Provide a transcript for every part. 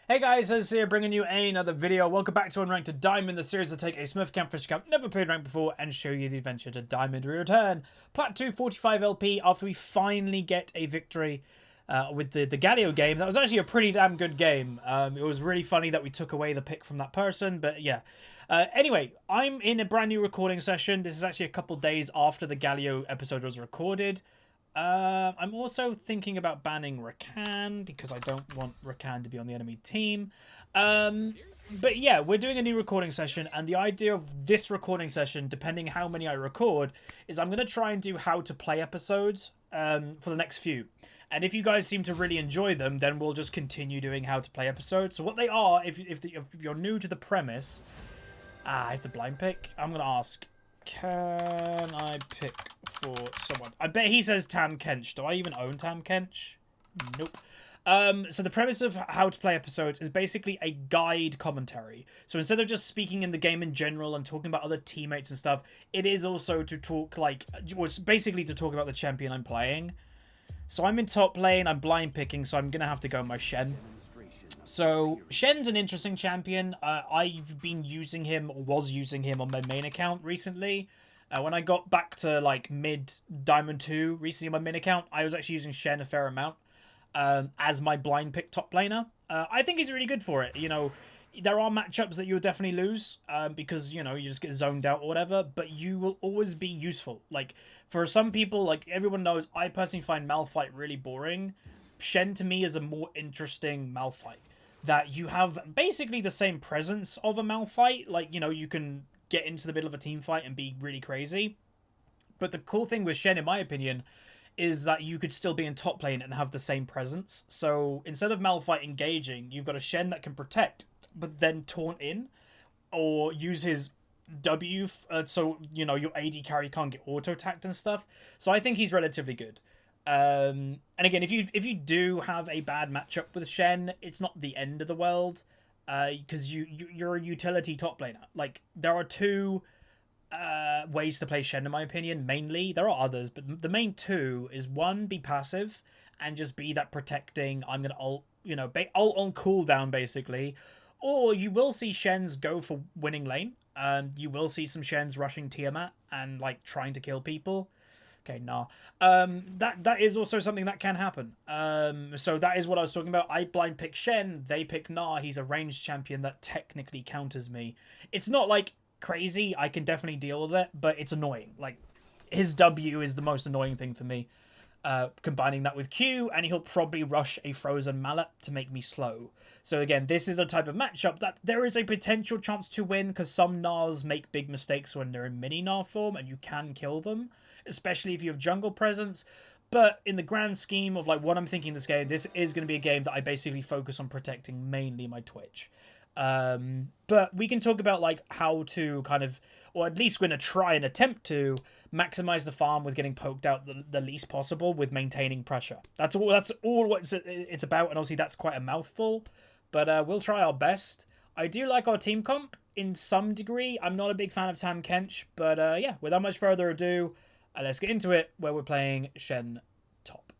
Hey guys, Huzzy here bringing you another video. Welcome back to Unranked Diamond, the series that take a Smurf camp, fish camp, never played ranked before, and show you the adventure to Diamond. We return. Plat 2 45 LP after we finally get a victory with the Galio game. That was actually a pretty damn good game. It was really funny that we took away the pick from that person, but yeah. Anyway, I'm in a brand new recording session. This is actually a couple days after the Galio episode was recorded. I'm also thinking about banning Rakan because I don't want Rakan to be on the enemy team. But yeah, we're doing a new recording session, and the idea of this recording session, depending how many I record, is I'm going to try and do how to play episodes for the next few. And if you guys seem to really enjoy them, then we'll just continue doing how to play episodes. So what they are, if you're new to the premise, I have to blind pick. I'm going to ask, can I pick for someone? I bet he says Tam Kench. Do I even own Tam Kench? Nope. So the premise of how to play episodes is basically a guide commentary. So instead of just speaking in the game in general and talking about other teammates and stuff, it is also to talk well, it's basically to talk about the champion I'm playing. So I'm in top lane, I'm blind picking, so I'm going to have to go my Shen. So, Shen's an interesting champion. I've been using him, or was using him on my main account recently. When I got back to, like, mid-Diamond 2 recently on my main account, I was actually using Shen a fair amount as my blind pick top laner. I think he's really good for it. You know, there are matchups that you'll definitely lose because, you know, you just get zoned out or whatever, but you will always be useful. Like, for some people, like, everyone knows, I personally find Malphite really boring. Shen, to me, is a more interesting Malphite. That you have basically the same presence of a Malphite. Like, you know, you can get into the middle of a team fight and be really crazy. But the cool thing with Shen, in my opinion, is that you could still be in top lane and have the same presence. So instead of Malphite engaging, you've got a Shen that can protect, but then taunt in, or use his W, so, you know, your AD carry can't get auto-attacked and stuff. So I think he's relatively good. And again, if you do have a bad matchup with Shen, it's not the end of the world, because you're a utility top laner. Like, there are two ways to play Shen, in my opinion. Mainly, there are others, but the main two is, one, be passive and just be that protecting. I'm gonna ult, you know, ult on cooldown basically, or you will see Shens go for winning lane. You will see some Shens rushing Tiamat and like trying to kill people. Okay, nah. That is also something that can happen. So that is what I was talking about. I blind pick Shen, they pick Nah. He's a ranged champion that technically counters me. It's not like crazy. I can definitely deal with it, but it's annoying. Like, his W is the most annoying thing for me. Combining that with Q, and he'll probably rush a frozen mallet to make me slow. So again, this is a type of matchup that there is a potential chance to win, because some Nars make big mistakes when they're in mini Nar form, and you can kill them, especially if you have jungle presence. But in the grand scheme of like what I'm thinking this game, this is going to be a game that I basically focus on protecting mainly my Twitch. But we can talk about like how to kind of, or at least we're going to try and attempt to maximize the farm with getting poked out the least possible with maintaining pressure. That's all what it's about, and obviously that's quite a mouthful, but we'll try our best. I do like our team comp in some degree. I'm not a big fan of Tam Kench, but yeah, without much further ado, let's get into it, where we're playing Shen top.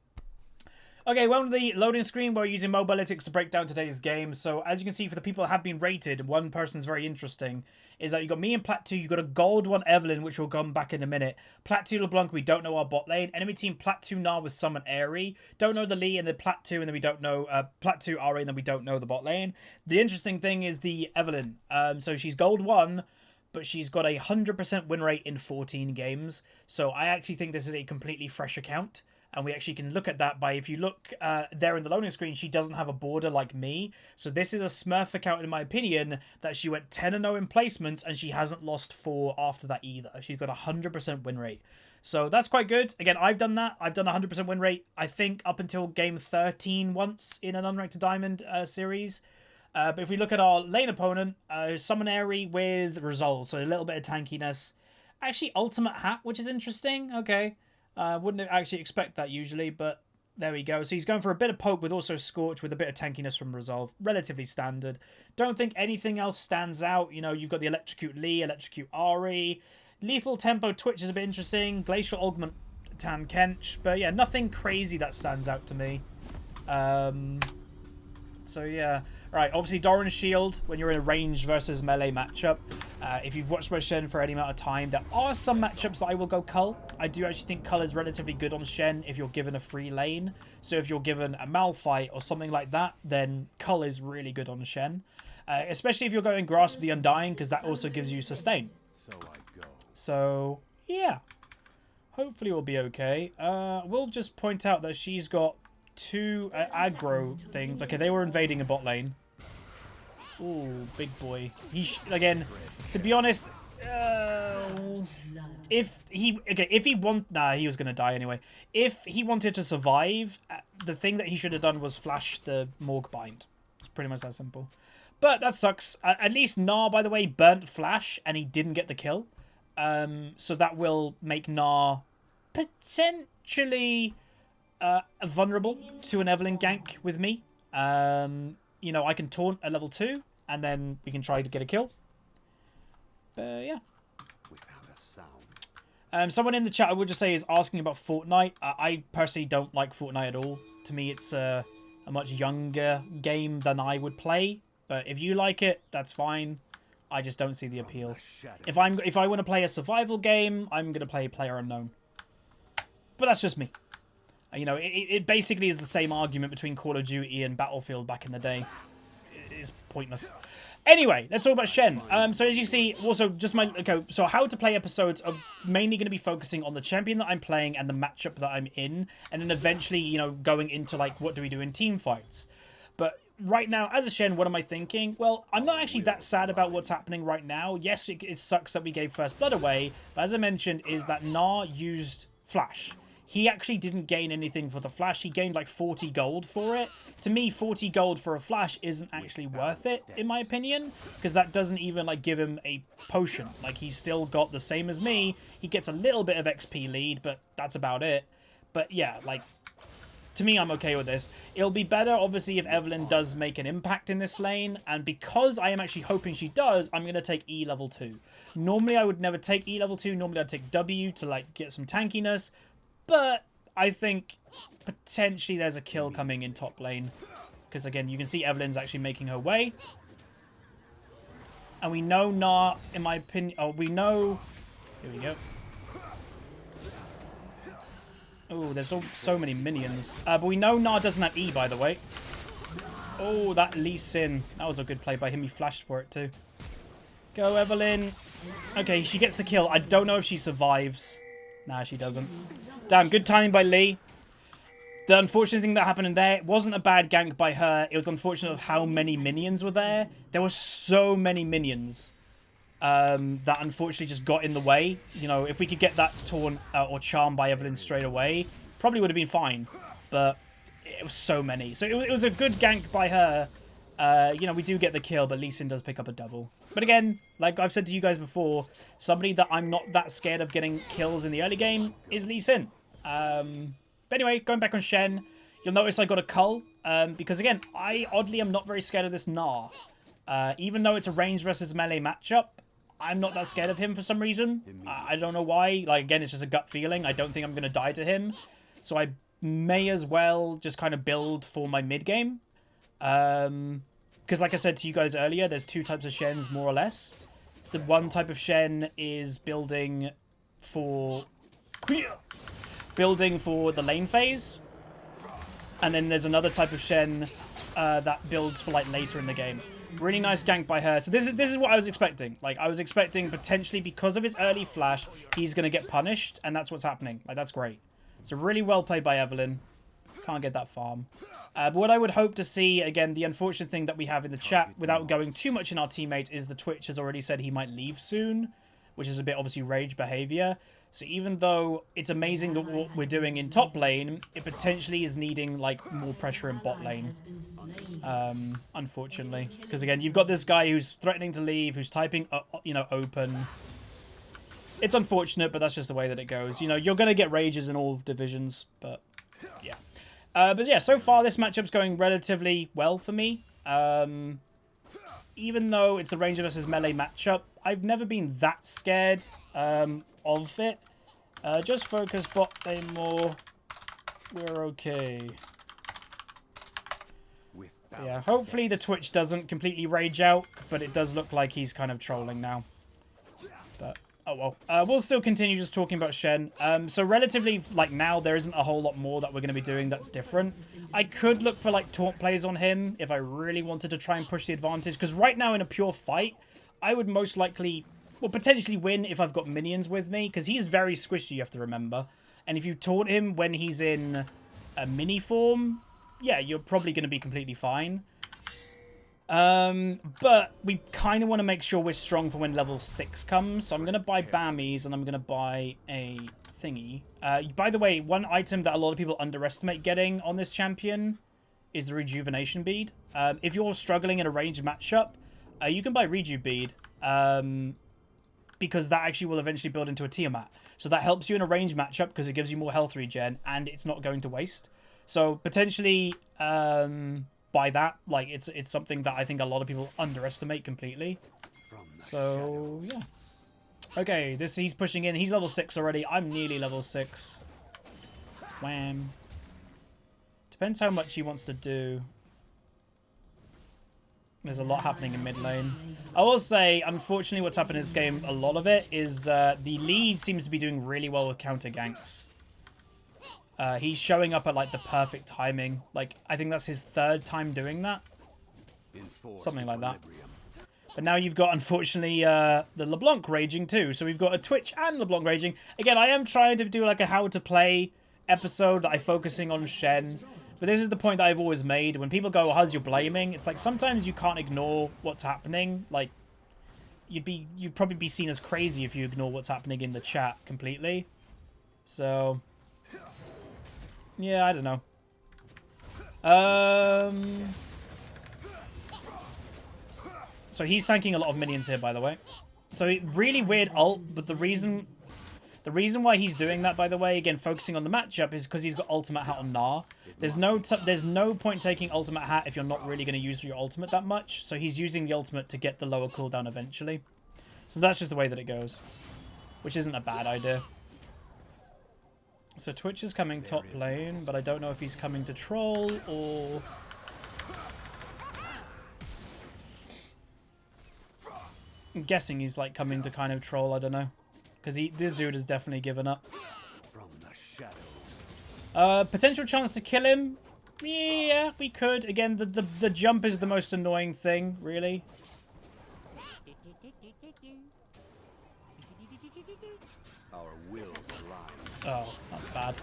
Okay, well, on the loading screen, we're using Mobalytics to break down today's game. So, as you can see, for the people that have been rated, one person's very interesting, is that you got me in Plat 2, you got a gold one, Evelyn, which will come back in a minute. Plat 2 LeBlanc, we don't know our bot lane. Enemy team Plat 2 Nar with Summon Airy. Don't know the Lee, and then Plat 2, and then we don't know, Plat 2 Ari, and then we don't know the bot lane. The interesting thing is the Evelyn. So she's gold 1, but she's got a 100% win rate in 14 games. So I actually think this is a completely fresh account. And we actually can look at that by, if you look there in the loading screen, she doesn't have a border like me. So this is a Smurf account, in my opinion, that she went 10-0 in placements, and she hasn't lost 4 after that either. She's got a 100% win rate. So that's quite good. Again, I've done that. I've done a 100% win rate, I think, up until game 13 once in an Unranked Diamond series. But if we look at our lane opponent, Summon Airy with Resolve, so a little bit of tankiness. Actually, Ultimate Hat, which is interesting. Okay. Wouldn't actually expect that usually, but there we go. So he's going for a bit of poke with also Scorch with a bit of tankiness from Resolve. Relatively standard. Don't think anything else stands out. You know, you've got the Electrocute Lee, Electrocute Ari. Lethal Tempo Twitch is a bit interesting. Glacial Augment Tam Kench. But yeah, nothing crazy that stands out to me. So yeah. Right, obviously Doran's shield when you're in a ranged versus melee matchup. If you've watched my Shen for any amount of time, there are some matchups that I will go Cull. I do actually think Cull is relatively good on Shen if you're given a free lane. So if you're given a Malphite or something like that, then Cull is really good on Shen. Especially if you're going Grasp the Undying, because that also gives you sustain. So, yeah. Hopefully we'll be okay. We'll just point out that she's got 2 aggro things. Okay, they were invading a bot lane. Ooh, big boy. Again, to be honest, if he nah, he was gonna die anyway. If he wanted to survive, the thing that he should have done was flash the Morg bind. It's pretty much that simple. But that sucks. At least Gnar, by the way, burnt flash and he didn't get the kill. So that will make Gnar potentially vulnerable to an Evelyn gank with me. You know, I can taunt at level 2, and then we can try to get a kill. But yeah. Someone in the chat, I would just say, is asking about Fortnite. I personally don't like Fortnite at all. To me, it's a much younger game than I would play. But if you like it, that's fine. I just don't see the appeal. If I want to play a survival game, I'm going to play PlayerUnknown. But that's just me. You know, it basically is the same argument between Call of Duty and Battlefield back in the day. It's pointless. Anyway, let's talk about Shen. So as you see, also just so how to play episodes are mainly going to be focusing on the champion that I'm playing and the matchup that I'm in, and then eventually, you know, going into like what do we do in team fights. But right now, as a Shen, what am I thinking? Well, I'm not actually that sad about what's happening right now. Yes, it sucks that we gave First Blood away, but as I mentioned, is that Gnar used Flash. He actually didn't gain anything for the Flash. He gained like 40 gold for it. To me, 40 gold for a Flash isn't actually worth it, in my opinion, because that doesn't even like give him a potion. Like, he's still got the same as me. He gets a little bit of XP lead, but that's about it. But yeah, like, to me, I'm okay with this. It'll be better, obviously, if Evelyn does make an impact in this lane. And because I am actually hoping she does, I'm going to take E level 2. Normally, I would never take E level 2. Normally, I'd take W to, like, get some tankiness. But I think potentially there's a kill coming in top lane. Because, again, you can see Evelyn's actually making her way. And we know Gnar, in my opinion... Oh, we know... Here we go. Oh, there's so many minions. But we know Gnar doesn't have E, by the way. Oh, that Lee Sin. That was a good play by him. He flashed for it, too. Go, Evelyn. Okay, she gets the kill. I don't know if she survives. Nah, she doesn't. Damn, good timing by Lee. The unfortunate thing that happened in there, it wasn't a bad gank by her. It was unfortunate of how many minions were there. There were so many minions that unfortunately just got in the way. You know, if we could get that taunt or charm by Evelyn straight away, probably would have been fine. But it was so many. So it was a good gank by her. You know, we do get the kill, but Lee Sin does pick up a double. But again, like I've said to you guys before, somebody that I'm not that scared of getting kills in the early game is Lee Sin. But anyway, going back on Shen, you'll notice I got a Cull. Because again, I oddly am not very scared of this Gnar. Even though it's a range versus melee matchup, I'm not that scared of him for some reason. I don't know why. Like, again, it's just a gut feeling. I don't think I'm going to die to him. So I may as well just kind of build for my mid game. Because like I said to you guys earlier, there's 2 types of Shens, more or less. The one type of Shen is building for the lane phase. And then there's another type of Shen that builds for like later in the game. Really nice gank by her. So this is what I was expecting. Like, I was expecting potentially because of his early flash, he's going to get punished. And that's what's happening. Like, that's great. So really well played by Evelyn. Can't get that farm. But what I would hope to see, again, the unfortunate thing that we have in the chat, without going too much in our teammates, is the Twitch has already said he might leave soon, which is a bit, obviously, rage behavior. So even though it's amazing that what we're doing in top lane, it potentially is needing, like, more pressure in bot lane. Unfortunately. Because, again, you've got this guy who's threatening to leave, who's typing, you know, open. It's unfortunate, but that's just the way that it goes. You know, you're going to get rages in all divisions, but yeah. But yeah, so far this matchup's going relatively well for me. Even though it's a range versus melee matchup, I've never been that scared of it. Just focus bot lane more. We're okay. Yeah, hopefully the Twitch doesn't completely rage out, but it does look like he's kind of trolling now. But, oh well. We'll still continue just talking about Shen. So relatively, like now, there isn't a whole lot more that we're going to be doing that's different. I could look for like taunt plays on him if I really wanted to try and push the advantage. Because right now in a pure fight, I would most likely, well, potentially win if I've got minions with me. Because he's very squishy, you have to remember. And if you taunt him when he's in a mini form, yeah, you're probably going to be completely fine. But we kind of want to make sure we're strong for when level 6 comes. So I'm going to buy Bammies and I'm going to buy a thingy. By the way, one item that a lot of people underestimate getting on this champion is the Rejuvenation Bead. If you're struggling in a ranged matchup, you can buy Reju Bead. Because that actually will eventually build into a Tiamat. So that helps you in a ranged matchup because it gives you more health regen and it's not going to waste. So potentially buy that. Like it's something that I think a lot of people underestimate completely. So yeah. Okay, he's pushing in. He's level 6 already. I'm nearly level 6. Wham. Depends how much he wants to do. There's a lot happening in mid lane. I will say, unfortunately, what's happened in this game, a lot of it, is the lead seems to be doing really well with counter ganks. He's showing up at, like, the perfect timing. Like, I think that's his 3rd time doing that. Something like that. But now you've got, unfortunately, the LeBlanc raging, too. So we've got a Twitch and LeBlanc raging. Again, I am trying to do, like, a how-to-play episode that I'm focusing on Shen. But this is the point that I've always made. When people go, Huz, you're blaming, it's like sometimes you can't ignore what's happening. Like, you'd probably be seen as crazy if you ignore what's happening in the chat completely. So, yeah, I don't know. So he's tanking a lot of minions here, by the way. So really weird ult, but the reason why he's doing that, by the way, again, focusing on the matchup, is because he's got Ultimate Hat on Gnar. There's no point taking Ultimate Hat if you're not really going to use your ultimate that much. So he's using the ultimate to get the lower cooldown eventually. So that's just the way that it goes, which isn't a bad idea. So Twitch is coming top lane, but I don't know if he's coming to troll or... I'm guessing he's like coming to kind of troll, I don't know. Because this dude has definitely given up. Potential chance to kill him? Yeah, we could. Again, the jump is the most annoying thing, really. Our wills align. Oh, that's bad.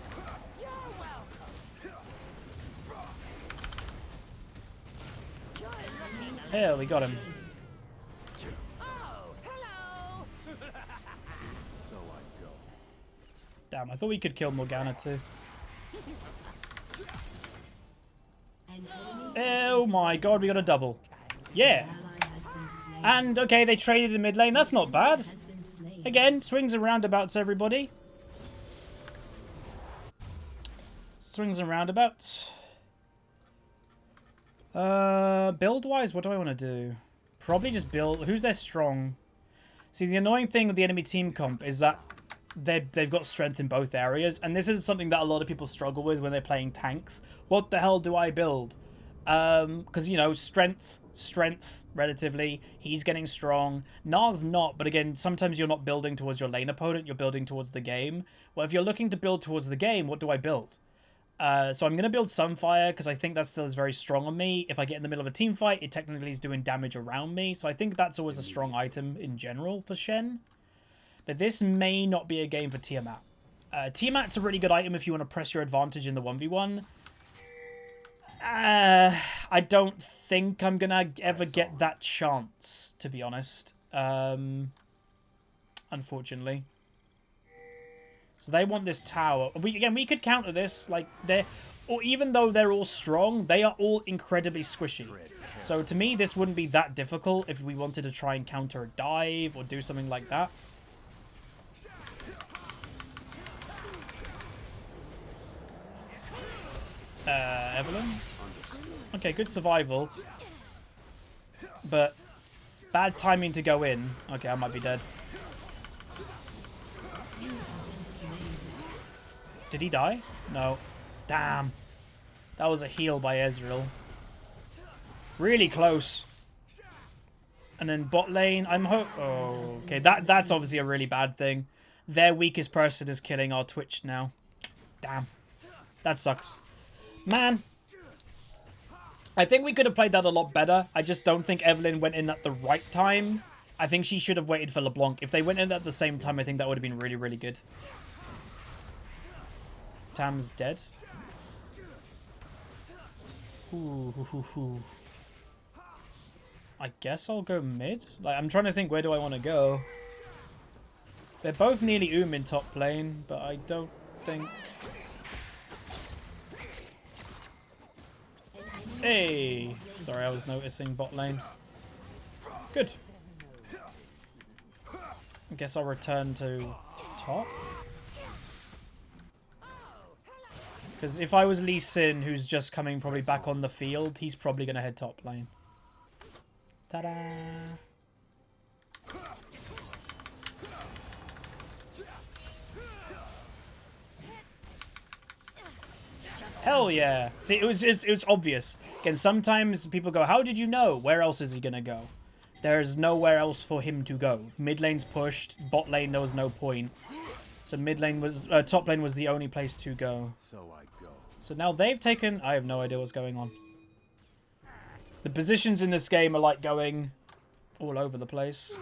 Here, we got him. Damn, I thought we could kill Morgana too. Oh my god, we got a double. Yeah. And, okay, they traded in mid lane. That's not bad. Again, swings and roundabouts, everybody. Swings and roundabouts. Build-wise, what do I want to do? Probably just build... Who's their strong? See, the annoying thing with the enemy team comp is that they've got strength in both areas, and this is something that a lot of people struggle with when they're playing tanks. What the hell do I build? Because, you know, strength, relatively. He's getting strong. Gnar's not, but again, sometimes you're not building towards your lane opponent, you're building towards the game. Well, if you're looking to build towards the game, what do I build? So I'm going to build Sunfire, because I think that still is very strong on me. If I get in the middle of a team fight, it technically is doing damage around me, so I think that's always a strong item in general for Shen. But this may not be a game for Tiamat. Tiamat's a really good item if you want to press your advantage in the 1v1. I don't think I'm going to ever get that chance, to be honest. Unfortunately. So they want this tower. We could counter this. Like, or even though they're all strong, they are all incredibly squishy. So to me, this wouldn't be that difficult if we wanted to try and counter a dive or do something like that. Evelyn? Okay, good survival. But bad timing to go in. Okay, I might be dead. Did he die? No. Damn. That was a heal by Ezreal. Really close. And then bot lane, oh, okay, that's obviously a really bad thing. Their weakest person is killing our Twitch now. Damn. That sucks. Man. I think we could have played that a lot better. I just don't think Evelyn went in at the right time. I think she should have waited for LeBlanc. If they went in at the same time, I think that would have been really, really good. Tam's dead. Ooh. I guess I'll go mid. Like, I'm trying to think, where do I want to go? They're both nearly in top lane, but I don't think... Hey! Sorry, I was noticing bot lane. Good. I guess I'll return to top. Because if I was Lee Sin, who's just coming probably back on the field, he's probably going to head top lane. Ta-da! Hell yeah! See, it was obvious. Again, sometimes people go, how did you know? Where else is he gonna go? There's nowhere else for him to go. Mid lane's pushed, bot lane there was no point. So mid lane was, top lane was the only place to go. So now they've taken, I have no idea what's going on. The positions in this game are like going all over the place.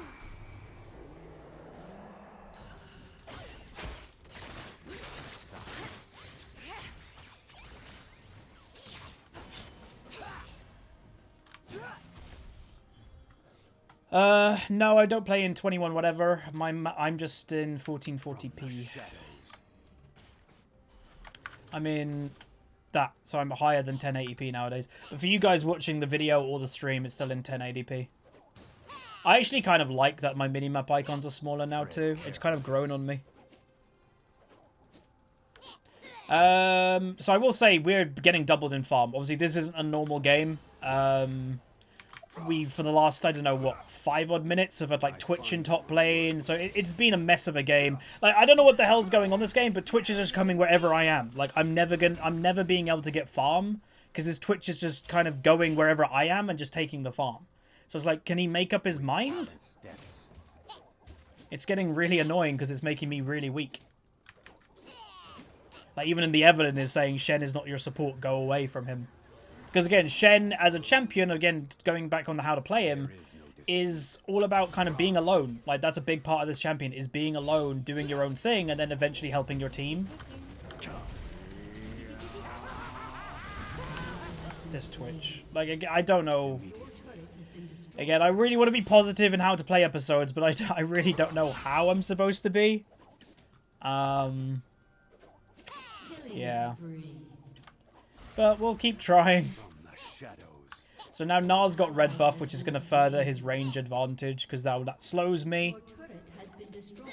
No, I don't play in 21 whatever. I'm just in 1440p. I'm in that, so I'm higher than 1080p nowadays. But for you guys watching the video or the stream, it's still in 1080p. I actually kind of like that my minimap icons are smaller now too. It's kind of grown on me. So I will say we're getting doubled in farm. Obviously, this isn't a normal game. We, for the last, I don't know, what, 5 odd minutes have had, like, Twitch in top lane. So it's been a mess of a game. Like, I don't know what the hell's going on this game, but Twitch is just coming wherever I am. Like, I'm never being able to get farm, because his Twitch is just kind of going wherever I am and just taking the farm. So it's like, can he make up his mind? It's getting really annoying, because it's making me really weak. Like, even in the Evelyn is saying, Shen is not your support, go away from him. Because, again, Shen, as a champion, again, going back on how to play him, is all about kind of being alone. Like, that's a big part of this champion, is being alone, doing your own thing, and then eventually helping your team. This Twitch. Like, I don't know. Again, I really want to be positive in how to play episodes, but I really don't know how I'm supposed to be. Yeah. But we'll keep trying. So now Nars got red buff, which is going to further his range advantage, because that slows me.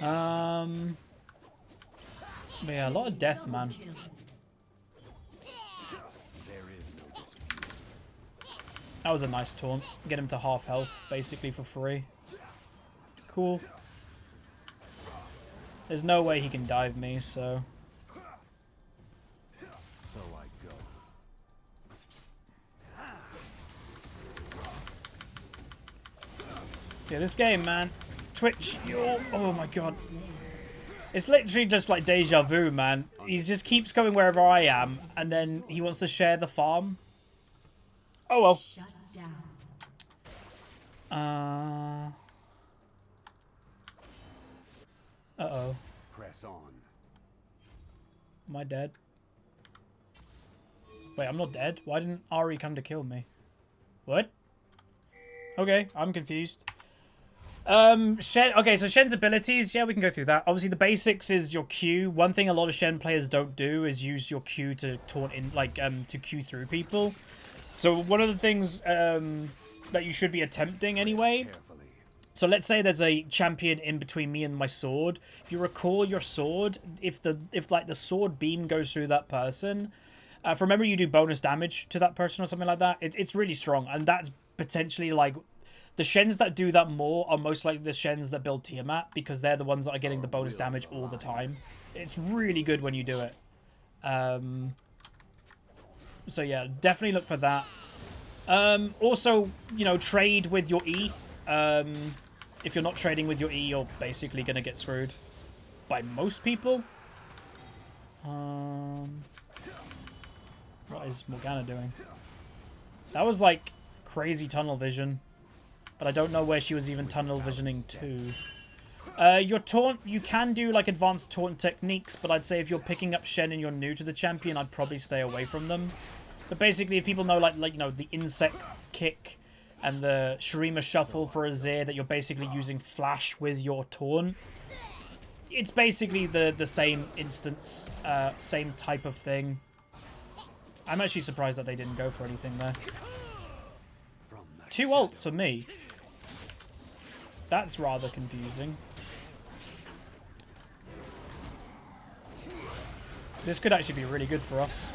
But yeah, a lot of death, man. That was a nice taunt. Get him to half health, basically, for free. Cool. There's no way he can dive me, so... Yeah, this game, man. Twitch, oh my god. It's literally just like deja vu, man. He just keeps going wherever I am, and then he wants to share the farm. Oh well. Uh-oh. Press on. Am I dead? Wait, I'm not dead. Why didn't Ari come to kill me? What? Okay, I'm confused. Shen, okay, so Shen's abilities, yeah, we can go through that. Obviously, the basics is your Q. One thing a lot of Shen players don't do is use your Q to taunt in, like, to Q through people. So one of the things that you should be attempting anyway. So let's say there's a champion in between me and my sword. If you recall your sword, if like the sword beam goes through that person, remember you do bonus damage to that person or something like that. It's really strong, and that's potentially like. The Shens that do that more are most likely the Shens that build Tiamat, because they're the ones that are getting the bonus damage all the time. It's really good when you do it. So yeah, definitely look for that. Also, you know, trade with your E. If you're not trading with your E, you're basically going to get screwed by most people. What is Morgana doing? That was like crazy tunnel vision, but I don't know where she was even tunnel visioning to. Your taunt, you can do like advanced taunt techniques, but I'd say if you're picking up Shen and you're new to the champion, I'd probably stay away from them. But basically, if people know like you know, the insect kick and the Shurima shuffle for Azir, that you're basically using flash with your taunt, it's basically the same instance, same type of thing. I'm actually surprised that they didn't go for anything there. 2 ults for me. That's rather confusing. This could actually be really good for us.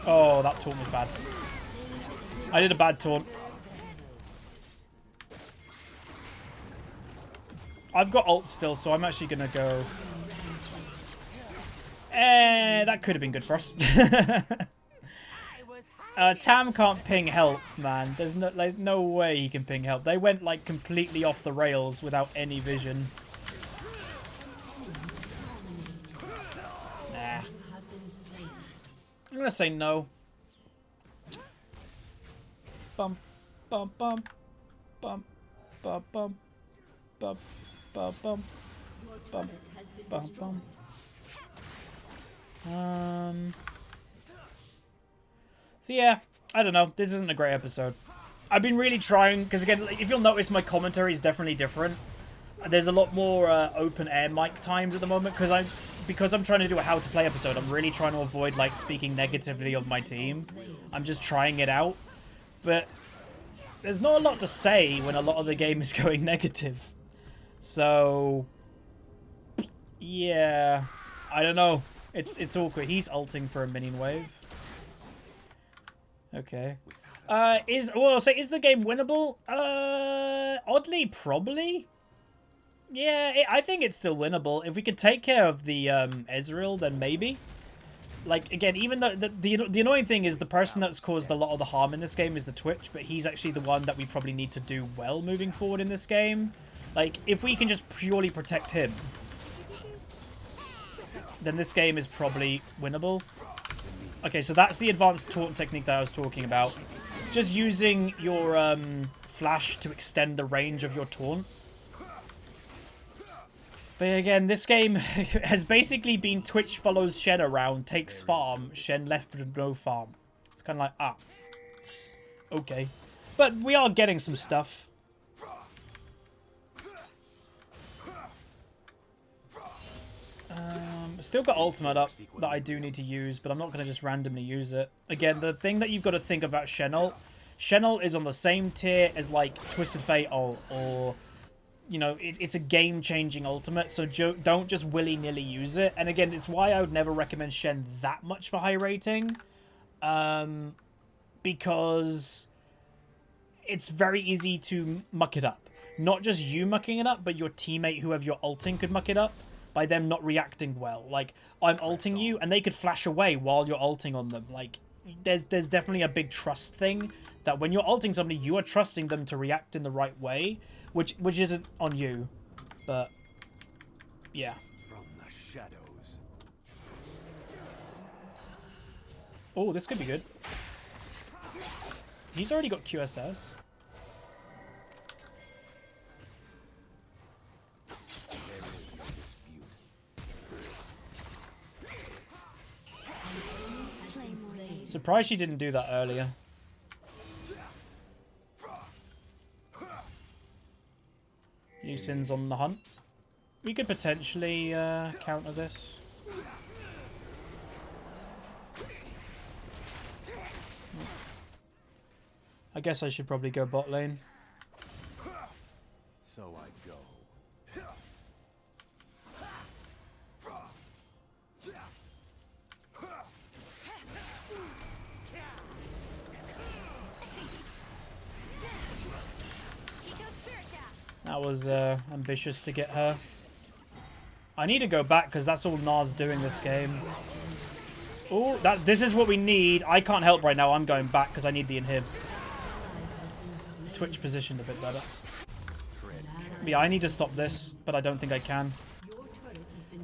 Oh, that taunt was bad. I did a bad taunt. I've got ult still, so I'm actually going to go... that could have been good for us. Tam can't ping help, man. There's no way he can ping help. They went like completely off the rails without any vision. Nah. I'm gonna say no. Bum, bum, bum, bum, bum, bum, bum, bum, bum, bum, bum, bum. So yeah, I don't know. This isn't a great episode. I've been really trying, because again, if you'll notice, my commentary is definitely different. There's a lot more open air mic times at the moment, because I'm trying to do a how to play episode. I'm really trying to avoid like speaking negatively of my team. I'm just trying it out, but there's not a lot to say when a lot of the game is going negative. So yeah, I don't know. It's awkward. He's ulting for a minion wave. Okay. Is the game winnable? Oddly, probably. Yeah, I think it's still winnable. If we could take care of the Ezreal, then maybe. Like, again, even though the annoying thing is the person that's caused a lot of the harm in this game is the Twitch, but he's actually the one that we probably need to do well moving forward in this game. Like, if we can just purely protect him, then this game is probably winnable. Okay, so that's the advanced taunt technique that I was talking about. It's just using your flash to extend the range of your taunt. But again, this game has basically been Twitch follows Shen around, takes farm, Shen left with no farm. It's kind of like, okay. But we are getting some stuff. Still got ultimate up that I do need to use, but I'm not going to just randomly use it. Again, the thing that you've got to think about Shen ult is on the same tier as like Twisted Fate ult, or you know, it's a game-changing ultimate, so don't just willy-nilly use it. And again, it's why I would never recommend Shen that much for high rating, because it's very easy to muck it up. Not just you mucking it up, but your teammate, whoever you're ulting, could muck it up by them not reacting well. Like, I'm ulting you, and they could flash away while you're ulting on them. Like, there's definitely a big trust thing, that when you're ulting somebody, you are trusting them to react in the right way, which isn't on you, but yeah. From the shadows. Oh, this could be good. He's already got QSS. Surprised she didn't do that earlier. Lee Sin's on the hunt. We could potentially counter this. I guess I should probably go bot lane. So I go. That was ambitious to get her. I need to go back because that's all Nars doing this game. Oh, this is what we need. I can't help right now. I'm going back because I need the inhib. Twitch positioned a bit better. But yeah, I need to stop this, but I don't think I can.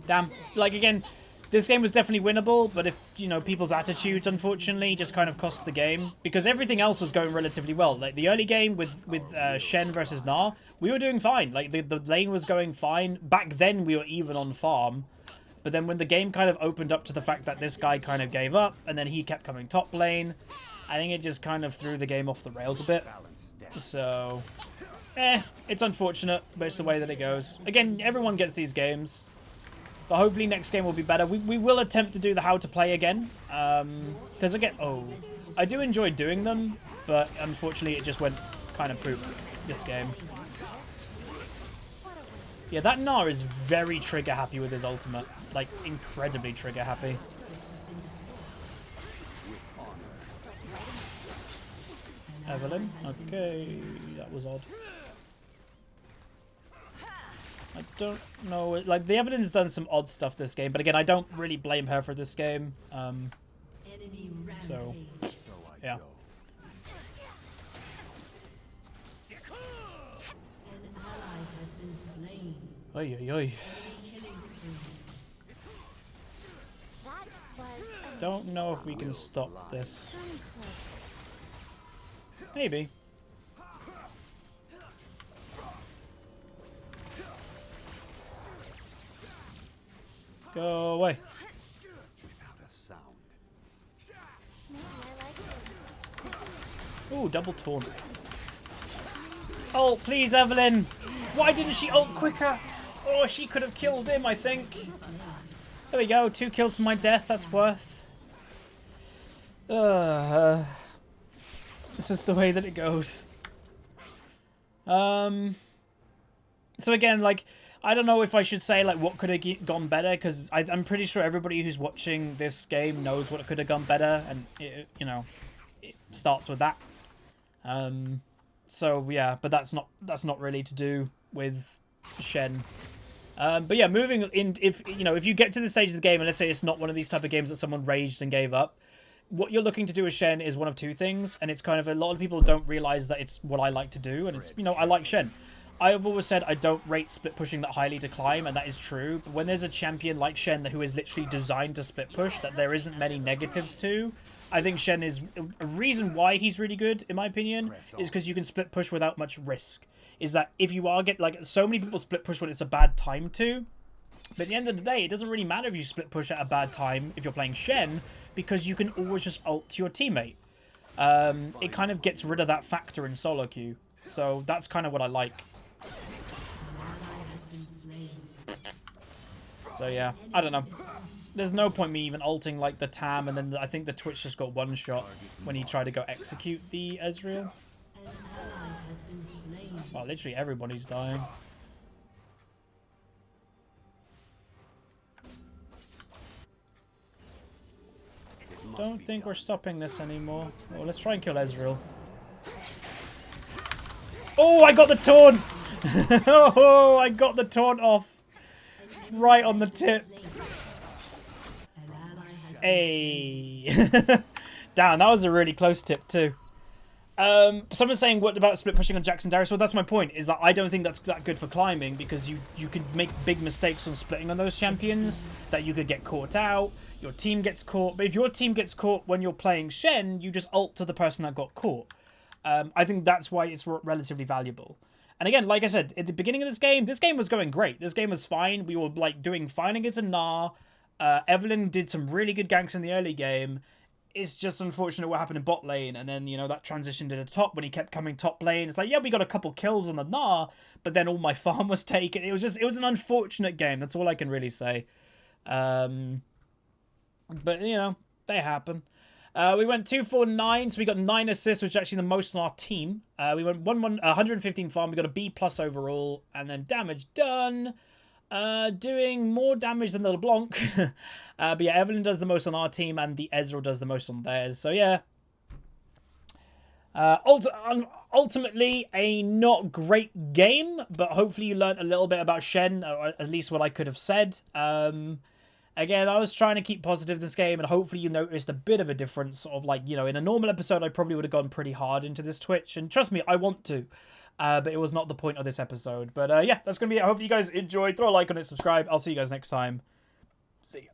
Damn. Like, again, this game was definitely winnable, but if, you know, people's attitudes, unfortunately, just kind of cost the game. Because everything else was going relatively well. Like, the early game with Shen versus Gnar, we were doing fine. Like, the lane was going fine. Back then, we were even on farm. But then when the game kind of opened up to the fact that this guy kind of gave up, and then he kept coming top lane, I think it just kind of threw the game off the rails a bit. So, it's unfortunate, but it's the way that it goes. Again, everyone gets these games. But hopefully next game will be better. We will attempt to do the how to play again. Because again, I do enjoy doing them, but unfortunately it just went kind of poop this game. Yeah, that Gnar is very trigger happy with his ultimate. Like, incredibly trigger happy. Evelyn? Okay, that was odd. I don't know. Like, the Evelyn's done some odd stuff this game, but again, I don't really blame her for this game. So, yeah. Oi, oi, oi. Don't know if we can stop this. Maybe. Go away. Ooh, double taunt. Ult, please, Evelyn. Why didn't she ult quicker? Oh, she could have killed him, I think. There we go. 2 kills to my death. That's worth. This is the way that it goes. So again, like, I don't know if I should say, like, what could have gone better, because I'm pretty sure everybody who's watching this game knows what could have gone better, and, you know, it starts with that. So, yeah, but that's not really to do with Shen. But yeah, moving in, if you get to the stage of the game, and let's say it's not one of these type of games that someone raged and gave up, what you're looking to do with Shen is one of two things, and it's kind of, a lot of people don't realize that it's what I like to do, and it's, I like Shen. I've always said I don't rate split pushing that highly to climb, and that is true. But when there's a champion like Shen who is literally designed to split push, that there isn't many negatives to, I think Shen is a reason why he's really good, in my opinion, is because you can split push without much risk. Is that if you are so many people split push when it's a bad time to, but at the end of the day, it doesn't really matter if you split push at a bad time if you're playing Shen, because you can always just ult to your teammate. It kind of gets rid of that factor in solo queue. So that's kind of what I like. So yeah, I don't know. There's no point me even ulting like the Tam, and then I think the Twitch just got one shot when he tried to go execute the Ezreal. Well, literally everybody's dying. Don't think we're stopping this anymore. Well, let's try and kill Ezreal. Oh, I got the taunt! Oh, I got the taunt off. Right on the tip. Hey. Damn, that was a really close tip too. Someone's saying, what about split pushing on Jackson Darius? Well, that's my point, is that I don't think that's that good for climbing, because you could make big mistakes on splitting on those champions, that you could get caught out, your team gets caught. But if your team gets caught when you're playing Shen, you just ult to the person that got caught. I think that's why it's relatively valuable. And again, like I said, at the beginning of this game was going great. This game was fine. We were like doing fine against a Gnar. Evelyn did some really good ganks in the early game. It's just unfortunate what happened in bot lane, and then, that transition to the top when he kept coming top lane. It's like, yeah, we got a couple kills on the Gnar, but then all my farm was taken. It was an unfortunate game. That's all I can really say. But, they happen. We went 249, so we got 9 assists, which is actually the most on our team. We went 115 farm, we got a B+ overall, and then damage done. Doing more damage than the LeBlanc. But yeah, Evelyn does the most on our team, and the Ezreal does the most on theirs. So yeah. Ultimately, a not great game, but hopefully you learned a little bit about Shen, or at least what I could have said. Again, I was trying to keep positive this game, and hopefully you noticed a bit of a difference. Sort of like, you know, in a normal episode, I probably would have gone pretty hard into this Twitch, and trust me, I want to. But it was not the point of this episode. But yeah, that's going to be it. Hopefully you guys enjoyed. Throw a like on it, subscribe. I'll see you guys next time. See ya.